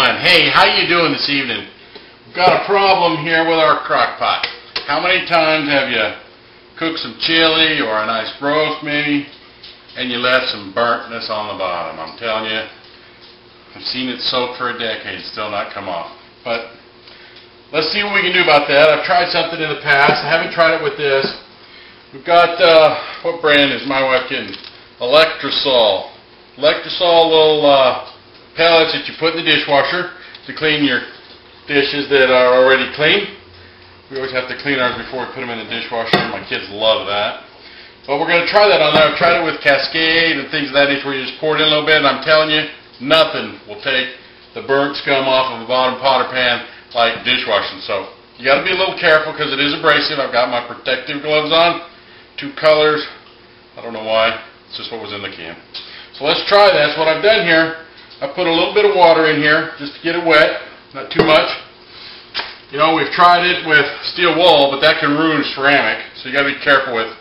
gentlemen, hey, how you doing this evening? We've got a problem here with our crock pot. How many times have you cooked some chili or a nice roast maybe, and you left some burntness on the bottom? I'm telling you, I've seen it soak for a decade, still not come off. But let's see what we can do about that. I've tried something in the past. I haven't tried it with this. We've got, what brand is my wife getting? Electrosol. Electrosol little pellets that you put in the dishwasher to clean your dishes that are already clean. We always have to clean ours before we put them in the dishwasher. My kids love that. But we're going to try that on there. I've tried it with Cascade and things of that nature where you just pour it in a little bit, and I'm telling you, nothing will take the burnt scum off of the bottom pot or pan like dishwashing. So you got to be a little careful because it is abrasive. I've got my protective gloves on, 2 colors. I don't know why. It's just what was in the can. So let's try that. What I've done here, I put a little bit of water in here just to get it wet, not too much. You know, we've tried it with steel wool, but that can ruin ceramic, so you got to be careful with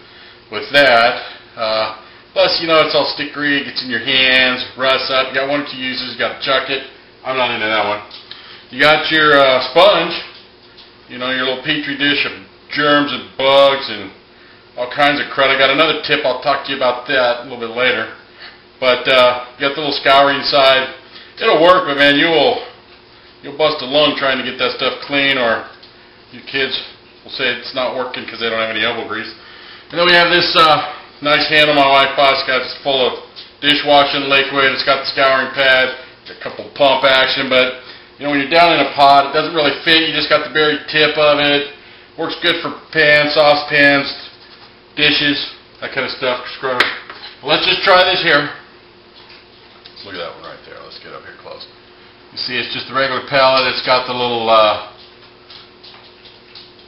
that. Plus, you know, it's all stickery, it gets in your hands, rusts up. You got 1 or 2 uses, you got to chuck it. I'm not into that one. You got your sponge, you know, your little petri dish of germs and bugs and all kinds of crud. I got another tip, I'll talk to you about that a little bit later. But you got the little scouring inside. It'll work, but man, you'll bust a lung trying to get that stuff clean, or your kids will say it's not working because they don't have any elbow grease. And then we have this nice handle my wife bought. It's full of dishwashing liquid. It's got the scouring pad, a couple pump action, but you know, when you're down in a pot, it doesn't really fit. You just got the very tip of it. Works good for pans, saucepans, dishes, that kind of stuff. Scrubbers. Well, let's just try this here. Look at that one right there. Let's get up here close. You see, it's just a regular pellet. It's got the little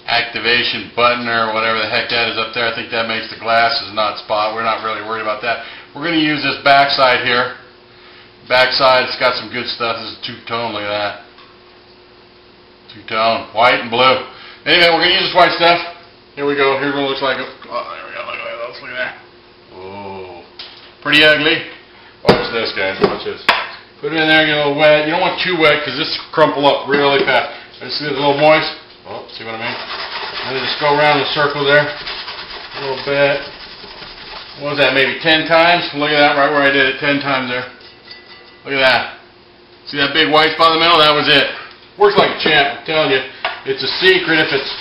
activation button or whatever the heck that is up there. I think that makes the glasses not spot. We're not really worried about that. We're going to use this backside here. Backside, it's got some good stuff. This is two-tone. Look at that. Two-tone. White and blue. Anyway, we're going to use this white stuff. Here we go. Here's what it looks like. Oh, there we go. Look at that. Look at that. Oh, pretty ugly. Watch this, guys. Watch this. Put it in there, get a little wet. You don't want too wet because this will crumple up really fast. I see it's a little moist. Oh, see what I mean? And then just go around in a circle there a little bit. What was that, maybe 10 times? Look at that right where I did it, 10 times there. Look at that. See that big white spot in the middle? That was it. Works like a champ, I'm telling you. It's a secret. If it's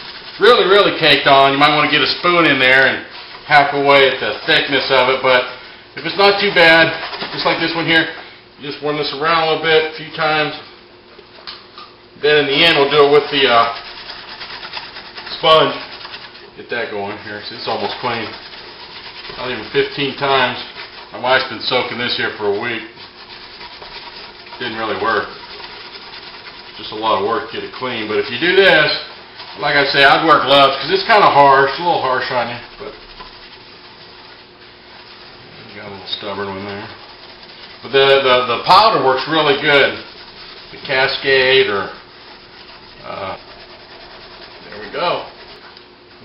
really, really caked on, you might want to get a spoon in there and hack away at the thickness of it, but if it's not too bad, just like this one here, you just run this around a little bit, a few times. Then in the end, we'll do it with the sponge. Get that going here. See, it's almost clean. Not even 15 times. My wife's been soaking this here for a week. Didn't really work. Just a lot of work to get it clean. But if you do this, like I say, I'd wear gloves because it's kind of harsh, a little harsh on you. But got a little stubborn one there. But the powder works really good. The Cascade or there we go.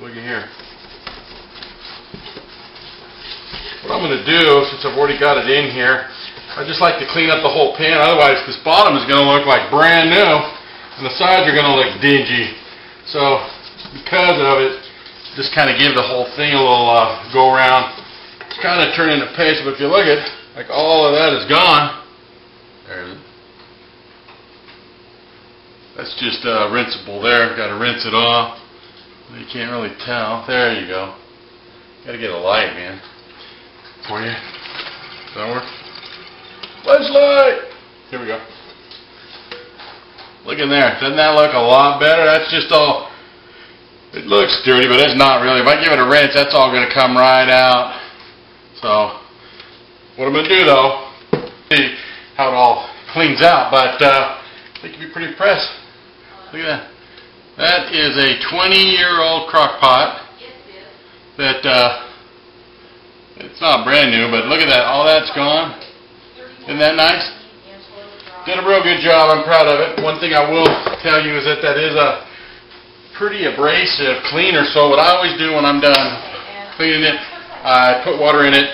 Look at here. What I'm going to do, since I've already got it in here, I just like to clean up the whole pan. Otherwise, this bottom is going to look like brand new, and the sides are going to look dingy. So, because of it, just kind of give the whole thing a little go around. It's kind of turning into paste, but if you look at it, like all of that is gone. There's it. That's just rinseable there. Got to rinse it off. You can't really tell. There you go. Got to get a light, man. For you. Does that work? Flashlight! Here we go. Look in there. Doesn't that look a lot better? That's just all. It looks dirty, but it's not really. If I give it a rinse, that's all going to come right out. So, what I'm going to do though, see how it all cleans out, but I think you'll be pretty impressed. Look at that. That is a 20-year-old crock pot that, it's not brand new, but look at that. All that's gone. Isn't that nice? Did a real good job. I'm proud of it. One thing I will tell you is that is a pretty abrasive cleaner, so what I always do when I'm done cleaning it, I put water in it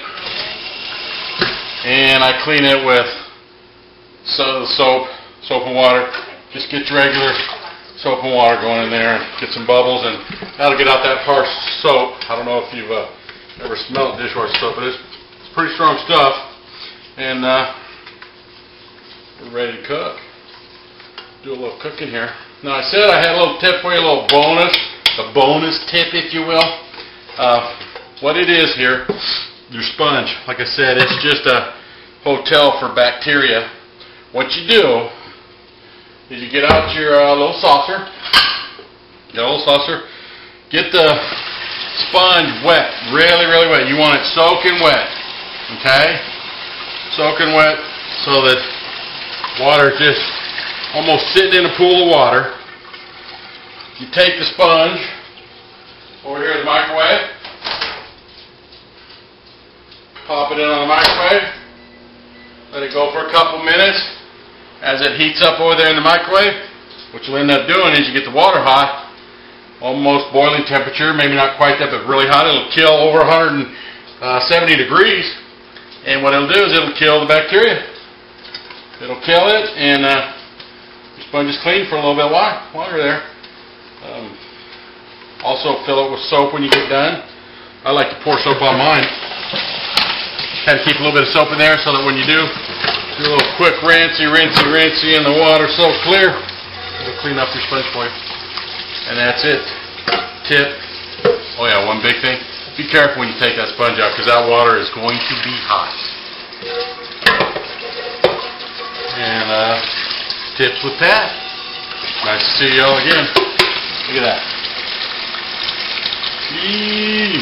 and I clean it with soap, soap and water. Just get your regular soap and water going in there and get some bubbles, and that'll get out that harsh soap. I don't know if you've ever smelled dishwasher soap, but it's pretty strong stuff. And we're ready to cook. Do a little cooking here. Now I said I had a little tip for you, a little bonus, a bonus tip, if you will. What it is here, your sponge. Like I said, it's just a hotel for bacteria. What you do is you get out your little saucer, get the sponge wet, really, really wet. You want it soaking wet, okay? Soaking wet so that water just almost sitting in a pool of water. You take the sponge over here in the microwave, pop it in on the microwave, let it go for a couple minutes. As it heats up over there in the microwave, what you'll end up doing is you get the water hot, almost boiling temperature, maybe not quite that, but really hot. It'll kill over 170 degrees, and what it'll do is it'll kill the bacteria. It'll kill it, and your sponge is clean for a little bit longer there. Also fill it with soap when you get done. I like to pour soap on mine. Kind of keep a little bit of soap in there so that when you do a little quick rinsey, and the water's so clear, it'll clean up your sponge for you. And that's it. Tip. Oh yeah, one big thing. Be careful when you take that sponge out, because that water is going to be hot. And tips with Pat. Nice to see you all again. Look at that. Yee.